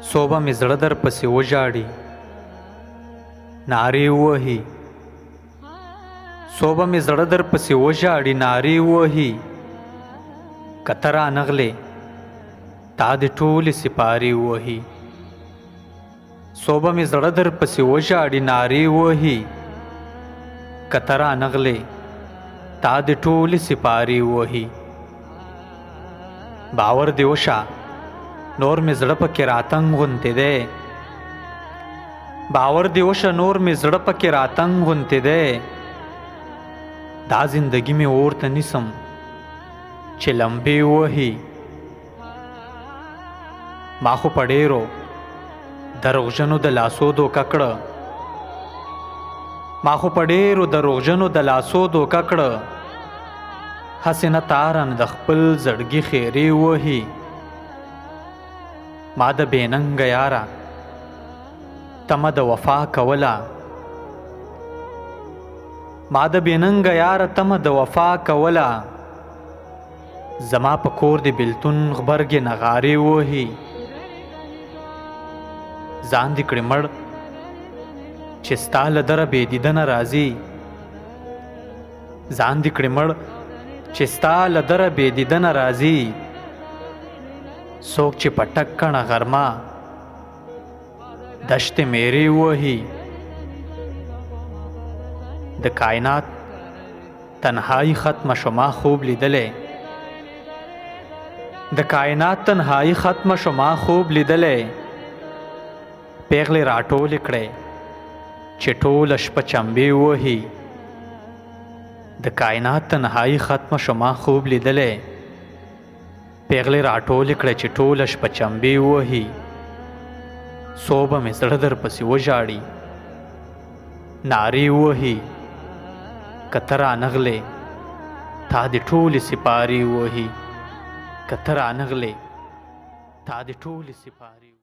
صوبه مې زړه در پسې وژاړي نارې ووهي صوبه مې زړه در پسې وژاړي نارې ووهي که ته رانغلې تا دې ټولې سپارې ووهي صوبه مې زړه در پسې وژاړي نارې ووهي که ته رانغلې تا دې ټولې سپارې ووهي باور دې وشه نور مې زړه پکې راتنګ غونتی دی باور دې وشه نور مې زړه پکې راتنګ غونتی دی دا زندگی مې اور ته نیسم چې لمبې ووهي ما خو په ډېرو دروغجنو د لاسو دوکه کړه ما خو په ډېرو دروغجنو د لاسو دوکه کړه هسې نه تا رانه د خپل زړګي خیرې ووهي ما د بېننګه یاره تمه د وفا کوله ما د بېننګه یاره تمه د وفا کوله زما په کور د بېلتون غبرګې نغارې ووهي ځان دې کړې مړ چې ستا له دره بېدیدنه راځي ځان دې کړې مړ چې ستا له دره بېدیدنه راځي څوک چې په ټک کڼه غرمه دشتې میرې ووهي د کائنات تنهایی ختمه شو ما خوب لیدلی د کائنات تنهایی ختمه شو ما خوب لیدلی پیغلې راټولې کړې چې ټوله شپه چمبې ووهي د کائنات تنهایی ختمه شو ما خوب لیدلی پیغلې راټولې کړې چې ټوله شپه چمبې ووهي صوبه مې زړه در پسې وژاړي نارې ووهي که ته رانغلې تا دې ټولې سپارې ووهي که ته رانغلې تا دې ټولې سپارې